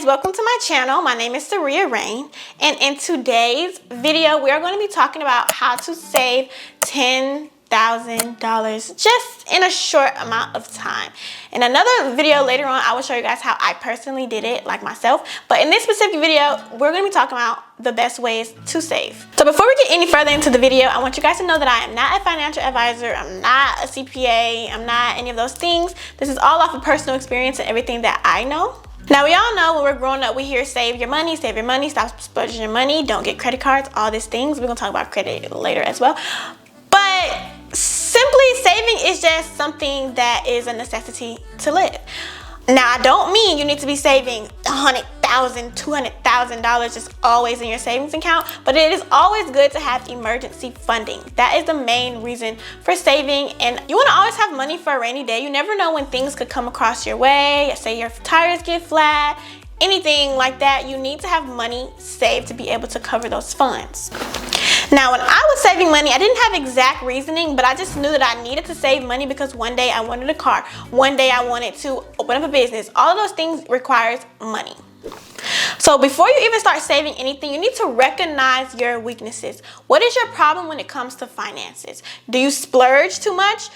guys, welcome to my channel. My name is Saria Rain, and in today's video we are going to be talking about how to save $10,000 just in a short amount of time. In another video later on, I will show you guys how I personally did it, like myself, but in this specific video we're going to be talking about the best ways to save. So before we get any further into the video, I want you guys to know that I am not a financial advisor, I'm not a CPA, I'm not any of those things. This is all off of personal experience and everything that I know. Now, we all know when we're growing up, we hear save your money, stop splurging your money, don't get credit cards, all these things. We're gonna talk about credit later as well. But simply saving is just something that is a necessity to live. Now, I don't mean you need to be saving $100,000, $200,000 just always in your savings account, but it is always good to have emergency funding. That is the main reason for saving, and you want to always have money for a rainy day. You never know when things could come across your way. Say your tires get flat, anything like that. You need to have money saved to be able to cover those funds. Now, when I was saving money, I didn't have exact reasoning, but I just knew that I needed to save money because one day I wanted a car, one day I wanted to open up a business. All of those things requires money. So before you even start saving anything, you need to recognize your weaknesses. What is your problem when it comes to finances? Do you splurge too much?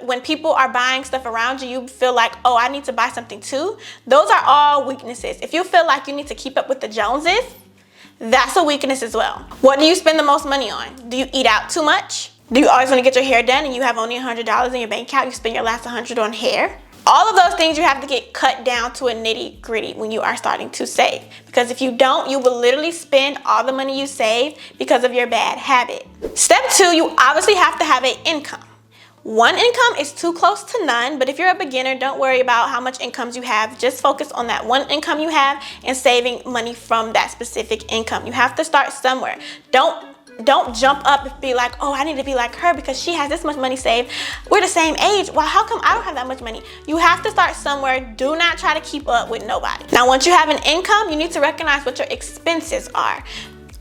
When people are buying stuff around you, you feel like, oh, I need to buy something too? Those are all weaknesses. If you feel like you need to keep up with the Joneses, that's a weakness as well. What do you spend the most money on? Do you eat out too much? Do you always want to get your hair done and you have only $100 in your bank account? You spend your last $100 on hair? All of those things you have to get cut down to a nitty gritty when you are starting to save. Because if you don't, you will literally spend all the money you save because of your bad habit. Step 2, you obviously have to have an income. One income is too close to none, but if you're a beginner, don't worry about how much incomes you have. Just focus on that one income you have and saving money from that specific income. You have to start somewhere. Don't jump up and be like, oh, I need to be like her because she has this much money saved. We're the same age. Well, how come I don't have that much money? You have to start somewhere. Do not try to keep up with nobody. Now, once you have an income, you need to recognize what your expenses are.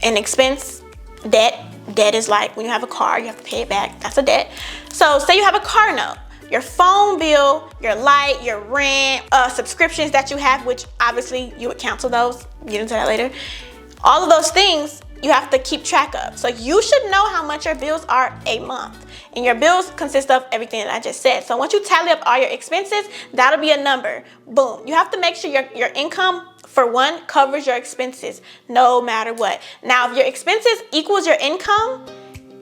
An expense, debt. Debt is like when you have a car, you have to pay it back. That's a debt. So say you have a car note. Your phone bill, your light, your rent, subscriptions that you have, which obviously you would cancel those. Get into that later. All of those things you have to keep track of. So you should know how much your bills are a month. And your bills consist of everything that I just said. So once you tally up all your expenses, that'll be a number. Boom. You have to make sure your income, for one, covers your expenses no matter what. Now, if your expenses equals your income,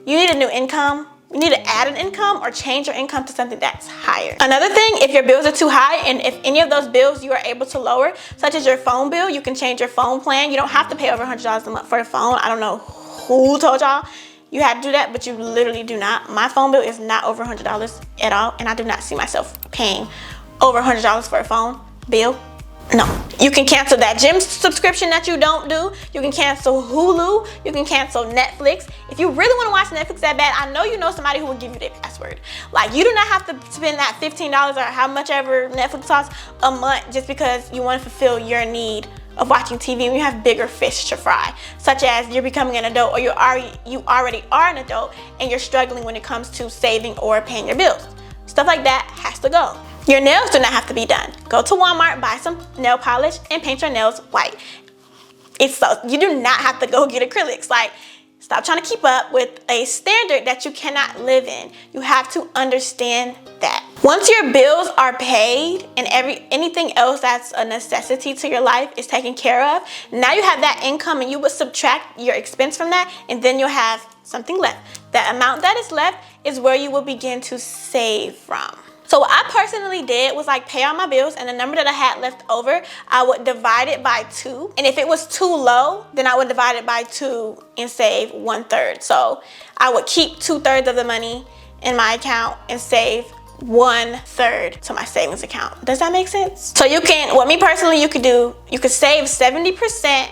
you need a new income. You need to add an income or change your income to something that's higher. Another thing, if your bills are too high and if any of those bills you are able to lower, such as your phone bill, you can change your phone plan. You don't have to pay over $100 a month for a phone. I don't know who told y'all you had to do that, but you literally do not. My phone bill is not over $100 at all, and I do not see myself paying over $100 for a phone bill. No. You can cancel that gym subscription that you don't do. You can cancel Hulu. You can cancel Netflix. If you really want to watch Netflix that bad, I know you know somebody who will give you their password. Like, you do not have to spend that $15 or how much ever Netflix costs a month just because you want to fulfill your need of watching TV when you have bigger fish to fry, such as you're becoming an adult or you already are an adult and you're struggling when it comes to saving or paying your bills. Stuff like that has to go. Your nails do not have to be done. Go to Walmart, buy some nail polish, and paint your nails white. You do not have to go get acrylics. Like, stop trying to keep up with a standard that you cannot live in. You have to understand that. Once your bills are paid and anything else that's a necessity to your life is taken care of, now you have that income and you will subtract your expense from that, and then you'll have something left. That amount that is left is where you will begin to save from. So what I personally did was like pay all my bills, and the number that I had left over, I would divide it by 2. And if it was too low, then I would divide it by 2 and save 1/3. So I would keep 2/3 of the money in my account and save 1/3 to my savings account. Does that make sense? So you can, what me personally, you could do, you could save 70%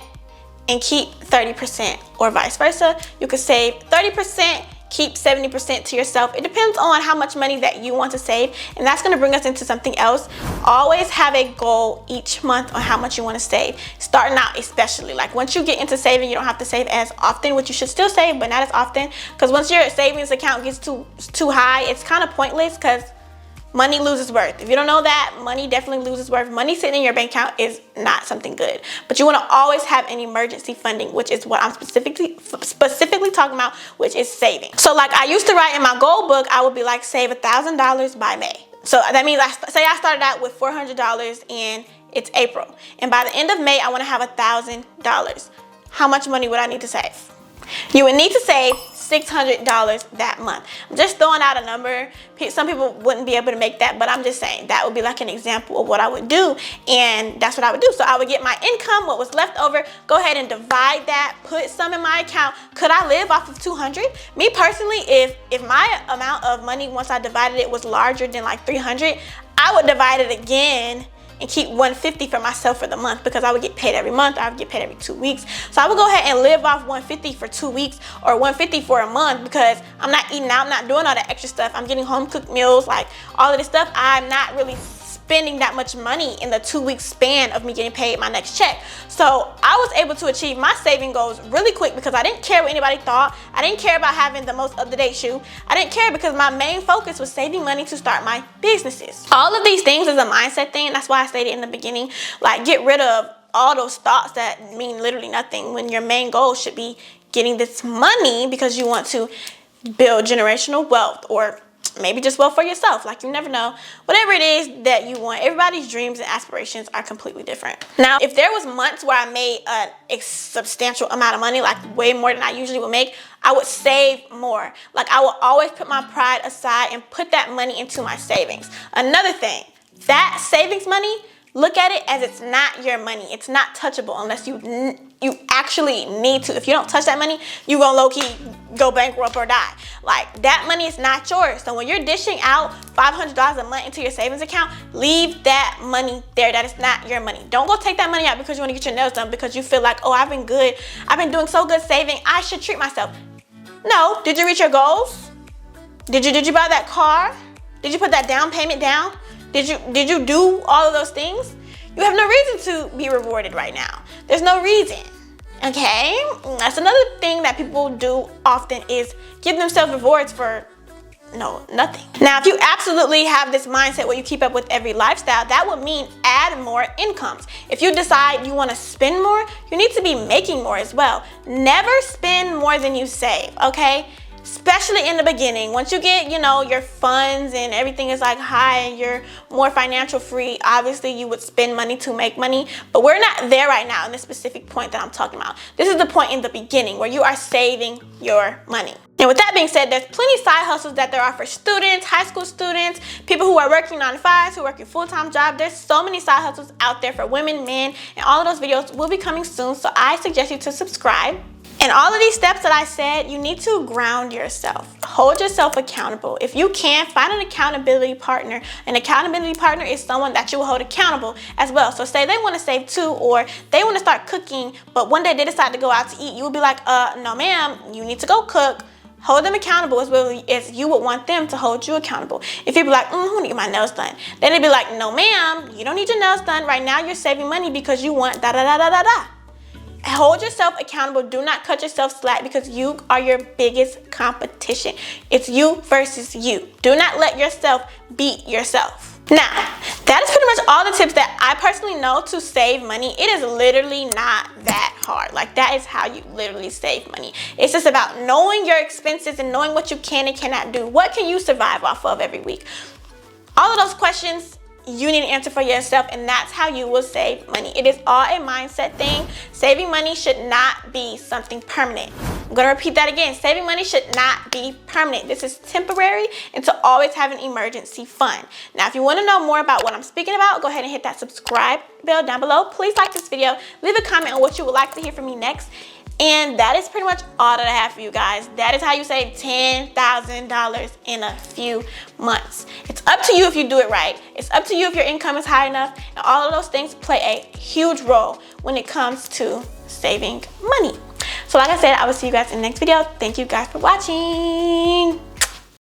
and keep 30%, or vice versa. You could save 30%, keep 70% to yourself. It depends on how much money that you want to save, and that's going to bring us into something else. Always have a goal each month on how much you want to save. Starting out especially, like once you get into saving, you don't have to save as often, which you should still save, but not as often, because once your savings account gets too high, it's kind of pointless because money loses worth. If you don't know that, money definitely loses worth. Money sitting in your bank account is not something good. But you want to always have an emergency funding, which is what I'm specifically talking about, which is saving. So like I used to write in my goal book, I would be like, save $1,000 by May. So that means, say I started out with $400 and it's April. And by the end of May, I want to have $1,000. How much money would I need to save? You would need to save $600 that month. I'm just throwing out a number. Some people wouldn't be able to make that, but I'm just saying that would be like an example of what I would do, and that's what I would do. So I would get my income, what was left over, go ahead and divide that, put some in my account. Could I live off of 200? Me personally, if my amount of money once I divided it was larger than like 300, I would divide it again and keep 150 for myself for the month, because I would get paid every month. I would get paid every 2 weeks. So I would go ahead and live off 150 for 2 weeks or 150 for a month, because I'm not eating out, I'm not doing all that extra stuff. I'm getting home cooked meals, like all of this stuff. I'm not really spending that much money in the 2 week span of me getting paid my next check. So I was able to achieve my saving goals really quick, because I didn't care what anybody thought. I didn't care about having the most up-to-date shoe. I didn't care, because my main focus was saving money to start my businesses. All of these things is a mindset thing, and that's why I stated in the beginning, like, get rid of all those thoughts that mean literally nothing, when your main goal should be getting this money because you want to build generational wealth, or maybe just wealth for yourself. Like, you never know. Whatever it is that you want, everybody's dreams and aspirations are completely different. Now, if there was months where I made a substantial amount of money, like way more than I usually would make, I would save more. Like, I would always put my pride aside and put that money into my savings. Another thing, that savings money, look at it as it's not your money. It's not touchable unless you actually need to. If you don't touch that money, you gonna low-key go bankrupt or die. Like, that money is not yours. So when you're dishing out $500 a month into your savings account, leave that money there. That is not your money. Don't go take that money out because you want to get your nails done, because you feel like, oh, I've been good, I've been doing so good saving, I should treat myself. No. Did you reach your goals? Did you buy that car? Did you put that down payment down? Did you do all of those things? You have no reason to be rewarded right now. There's no reason. Okay? That's another thing that people do often, is give themselves rewards for nothing. Now, if you absolutely have this mindset where you keep up with every lifestyle, that would mean add more incomes. If you decide you want to spend more, you need to be making more as well. Never spend more than you save, okay? Especially in the beginning. Once you get, your funds and everything is like high and you're more financial free, obviously you would spend money to make money. But we're not there right now in this specific point that I'm talking about. This is the point in the beginning where you are saving your money. And with that being said, there's plenty of side hustles that there are for students, high school students, people who are working 9 to 5s, who are working full-time jobs. There's so many side hustles out there for women, men, and all of those videos will be coming soon. So I suggest you to subscribe. And all of these steps that I said, you need to ground yourself. Hold yourself accountable. If you can, find an accountability partner. An accountability partner is someone that you will hold accountable as well. So say they want to save too, or they want to start cooking, but one day they decide to go out to eat. You will be like, no ma'am, you need to go cook. Hold them accountable as well as you would want them to hold you accountable. If you be like, I want to get my nails done, then they'd be like, no ma'am, you don't need your nails done. Right now you're saving money because you want da-da-da-da-da-da. Hold yourself accountable. Do not cut yourself slack, because you are your biggest competition. It's you versus you. Do not let yourself beat yourself. Now, that is pretty much all the tips that I personally know to save money. It is literally not that hard. Like, that is how you literally save money. It's just about knowing your expenses and knowing what you can and cannot do. What can you survive off of every week? All of those questions you need to answer for yourself, and that's how you will save money. It is all a mindset thing. Saving money should not be something permanent. I'm gonna repeat that again. Saving money should not be permanent. This is temporary, and to always have an emergency fund. Now, if you want to know more about what I'm speaking about, go ahead and hit that subscribe bell down below. Please like this video. Leave a comment on what you would like to hear from me next. And that is pretty much all that I have for you guys. That is how you save $10,000 in a few months. It's up to you if you do it right. It's up to you if your income is high enough. And all of those things play a huge role when it comes to saving money. So like I said, I will see you guys in the next video. Thank you guys for watching.